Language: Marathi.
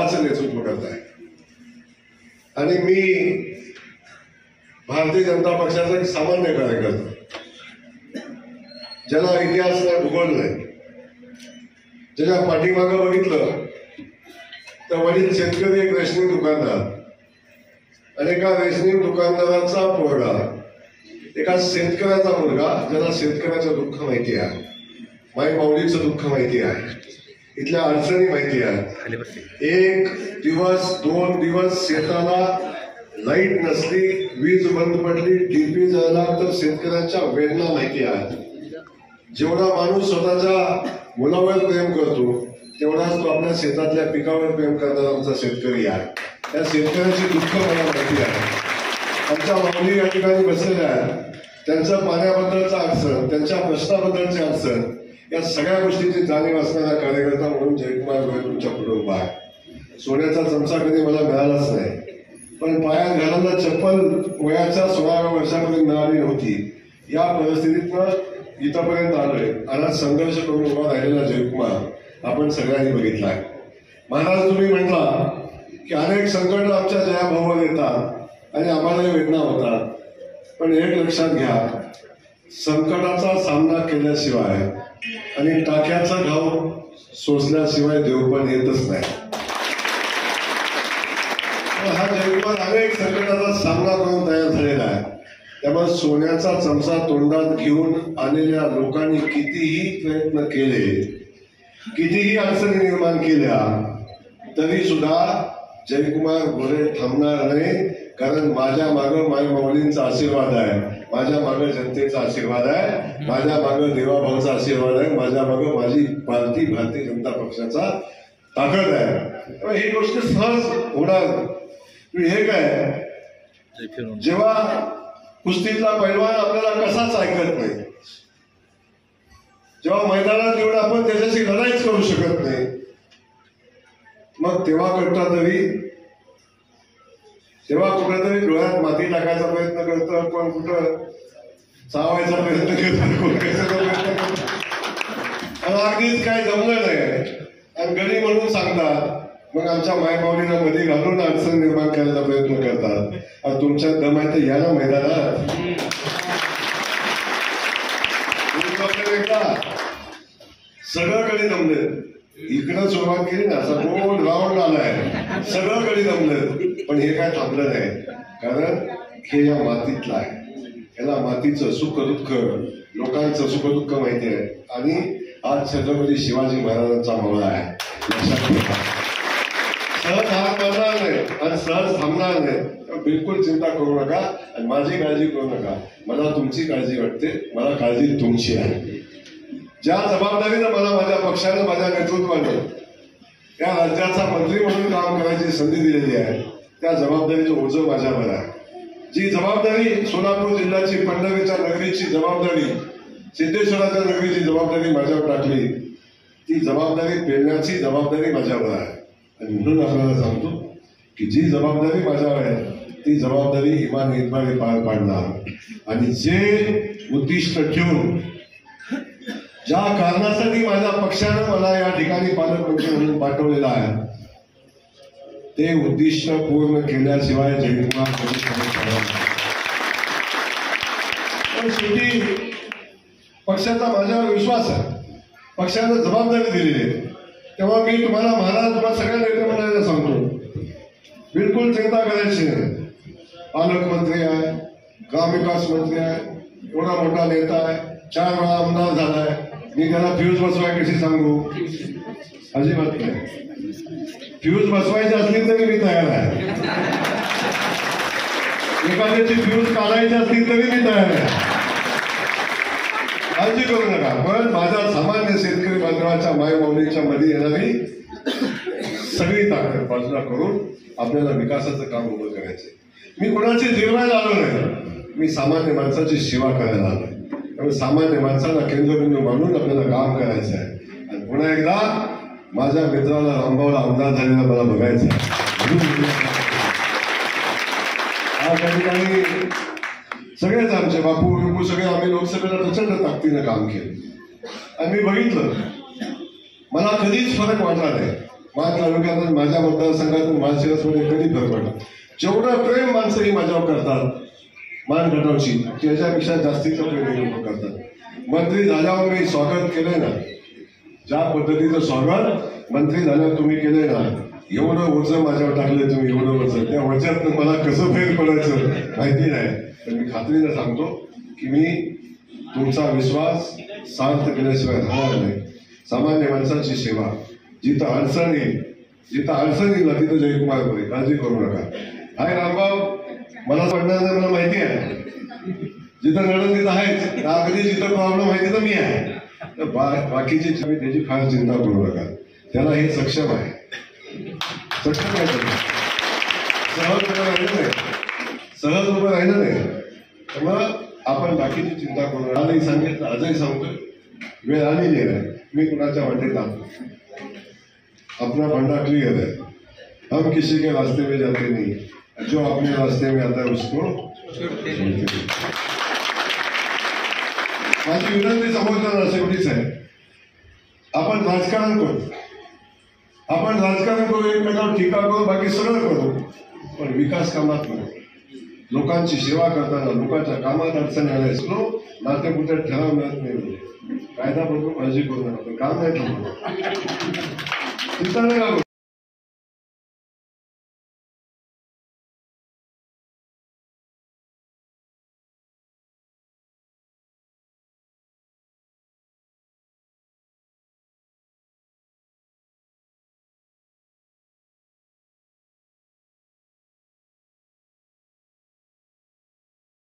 गावाचं नेतृत्व करताय आणि मी भारतीय जनता पक्षाचा एक सामान्य कार्यकर्ता, ज्याला इतिहास नाही, भूगोल नाही, ज्याच्या पाठीमागं बघितलं तर वडील शेतकरी, एक रेशनिंग दुकानदार, आणि एका रेशनिंग दुकानदाराचा पोरगा, एका शेतकऱ्याचा मुलगा, ज्याला शेतकऱ्याचं दुःख माहिती आहे, माई माऊलीचं दुःख माहिती आहे, इथल्या अडचणी माहिती आहे। एक दिवस 2 दिवस शेताला लाईट नसली, वीज बंद पडली, डीपी झाला तर शेतकऱ्यांच्या वेदना माहिती आहे। जेवढा माणूस स्वतःच्या मुलावर प्रेम करतो तेवढाच तो आपल्या शेतातल्या पिकावर प्रेम करणारा आमचा शेतकरी आहे। त्या शेतकऱ्याचे दुःख मला माहिती आहे। आमच्या माऊली या ठिकाणी बसलेल्या आहेत, त्यांचं पाण्याबद्दलचं अडचण, त्यांच्या प्रश्नाबद्दलचे अडचण, या सगळ्या गोष्टींची जाणीव असणारा कार्यकर्ता म्हणून जयकुमार गोरे तुमच्या पुढे उभा आहे। सोन्याचा चमचा कधी मला मिळालाच नाही, पण पायात घालायला चप्पल वयाच्या 16व्या वर्षामध्ये मिळाली नव्हती। या परिस्थितीतनं इथपर्यंत आलोय आणि संघर्ष करून उभा राहिलेला जयकुमार आपण सगळ्यांनी बघितलाय। महाराज, तुम्ही म्हटला की अनेक संकट आमच्या जयाभावावर येतात आणि आम्हालाही वेदना होतात, पण एक लक्षात घ्या, संकटाचा सामना केल्याशिवाय आणि टाक्याचा घाव सोसल्याशिवाय देव पण येतच नाही। हा जयकुमार अनेक संकटाचा सामना करून तयार झालेला आहे। त्यामुळे सोन्याचा चमचा तोंडात घेऊन आलेल्या लोकांनी कितीही प्रयत्न केले, कितीही अडचणी निर्माण केल्या, तरी सुद्धा जयकुमार गोरे थांबणार नाही, कारण माझ्या मागं माई माऊलींचा आशीर्वाद आहे, माझ्या मागं जनतेचा आशीर्वाद आहे, माझ्या मागं देवाभाऊचा आशीर्वाद आहे, माझ्या मागं माझी भारतीय जनता पक्षाचा ताकद आहे। ही गोष्ट सहज होणार। हे काय, जेव्हा कुस्तीतला पैलवान आपल्याला कसाच ऐकत नाही, जेव्हा मैदानात येऊन आपण त्याच्याशी लढाईच करू शकत नाही, मग तेव्हा कुठेतरी डोळ्यात माती टाकायचा प्रयत्न करतं, कोण कुठं चावायचा प्रयत्न करतं, कोण कशाचा प्रयत्न करतं, आणि अगदीच काय जमलं नाही आणि गडी म्हणून सांगतात, मग आमच्या मायमाऊलीला मध्ये घालून अडचण निर्माण करायचा प्रयत्न करतात। आणि तुमच्या दम आहे तर या ना मैदानात, सगळं गडी जमले, इकडं सुरुवात केली ना, असं गोल राऊंड आलाय, सगळं गडी जमलं, पण हे काय थांबलं नाही, कारण हे या मातीतलं आहे, याला मातीचं सुख दुःख, लोकांचं सुख दुःख माहिती आहे। आणि आज छत्रपती शिवाजी महाराजांचा मावळा आहे, लक्षात ठेवा। सहज हात मारणार नाही आणि सहज थांबणार नाही, बिलकुल चिंता करू नका आणि माझी काळजी करू नका, मला तुमची काळजी वाटते, मला काळजी तुमची आहे। ज्या जबाबदारीनं मला माझ्या पक्षानं, माझ्या नेतृत्वानं या राज्याचा मंत्री म्हणून काम करायची संधी दिलेली आहे, त्या जबाबदारीचं ओझं माझ्यावर आहे। जी जबाबदारी सोलापूर जिल्ह्याची, पंढरीच्या नगरीची जबाबदारी, सिद्धेश्वराच्या नगरीची जबाबदारी माझ्यावर टाकली, ती जबाबदारी पेलण्याची जबाबदारी माझ्यावर आहे। आणि म्हणून आपल्याला सांगतो की जी जबाबदारी माझ्यावर आहे ती जबाबदारी इमानदारीने पार पाडणार। आणि जे उद्दिष्ट ठेवून, ज्या कारणासाठी माझ्या पक्षानं मला या ठिकाणी पालकमंत्री म्हणून पाठवलेलं आहे, ते उद्दिष्ट पूर्ण केल्याशिवाय जयकुमार शेवटी पक्षाचा माझ्यावर विश्वास आहे, पक्षानं जबाबदारी दिलेली आहे। तेव्हा मी तुम्हाला, महाराज, तुम्हाला सगळ्या नेते मंडळीला सांगतो, बिलकुल चिंता करायची नाही। पालकमंत्री आहे, ग्रामविकास मंत्री आहे, एवढा मोठा नेता आहे, 4 वेळा आमदार झालाय, मी त्याला फ्यूज बसवाय कशी सांगू? अजिबात नाही। फ्यूज बसवायची असली तरी मी तयार आहे, एखाद्याची फ्यूज काढायची असली तरी मी तयार आहे, काळजी करू नका। पण माझ्या सामान्य शेतकरी बांधवाच्या मायमाऊलीच्या मध्ये येणारी सगळी ताकद बाजूला करून आपल्याला विकासाचं काम उभं करायचंय। मी कोणाची जिरवायला आलो नाही, मी सामान्य माणसाची सेवा करायला आलोय। त्यामुळे सामान्य माणसाला केंद्रबिंदू मानून आपल्याला काम करायचं आहे। आणि पुन्हा एकदा माझ्या मित्राला रामभाऊला आमदार झालेला मला बघायचं आहे। आज या ठिकाणी सगळेच आमचे बापू सगळे आम्ही लोकसभेला प्रचंड ताकदीनं काम केलं आणि मी बघितलं, मला कधीच फरक वाटला नाही। मान तालुक्यात माझ्या मतदारसंघातून माळशिरसमध्ये कधी फरक पडला. जेवढं प्रेम माणसं ही माझ्यावर करतात मान गटावची त्याच्यापेक्षा जास्तीचं प्रेम हे लोक करतात. मंत्री झाल्यावर मी स्वागत केलंय ना, ज्या पद्धतीचं स्वागत मंत्री झाल्यावर तुम्ही केलंय ना, एवढं वजन माझ्यावर टाकलंय तुम्ही, एवढं वजन, त्या वजनात मला कसं फेर पडायचं माहिती नाही. पण मी खात्रीने सांगतो की मी तुमचा विश्वास सार्थ केल्याशिवाय राहणार नाही. सामान्य माणसाची सेवा, जिथं अडचण येईल ना तिथं जयकुमार बोले, काळजी करू नका. हाय रामभाऊ, मला पडणार नाही, मला माहिती आहे. जिथं नडन तिथं आहेच, अगदी जिथं प्रॉब्लेम आहे तिथं मी आहे. तर बाकीची त्याची फार चिंता करू नका. त्याला हे सक्षम आहे, सहज उभं राहिलं नाही. तर मग आपण बाकीची चिंता करू नका. आजही सांगितलं, आजही सांगतोय, वेळ आलेली आहे. मी कुणाच्या वाटेत जातो, अपना फंडा क्लियर है. हम किसी के रास्ते में जाते नहीं, जो अपने रास्ते में आता है उसको माझी विनंती समोरच्या शेवटीच आहे, आपण राजकारण करू, एकमेकावर टीका करू, बाकी सगळं करू, पण विकास कामात नको. लोकांची सेवा करताना लोकांच्या कामात अडचण आल्यास नातेपुत्यात ठराव मिळत नाही. कायदा बघून काळजी करू नका, पण काम नाही ठरवलं.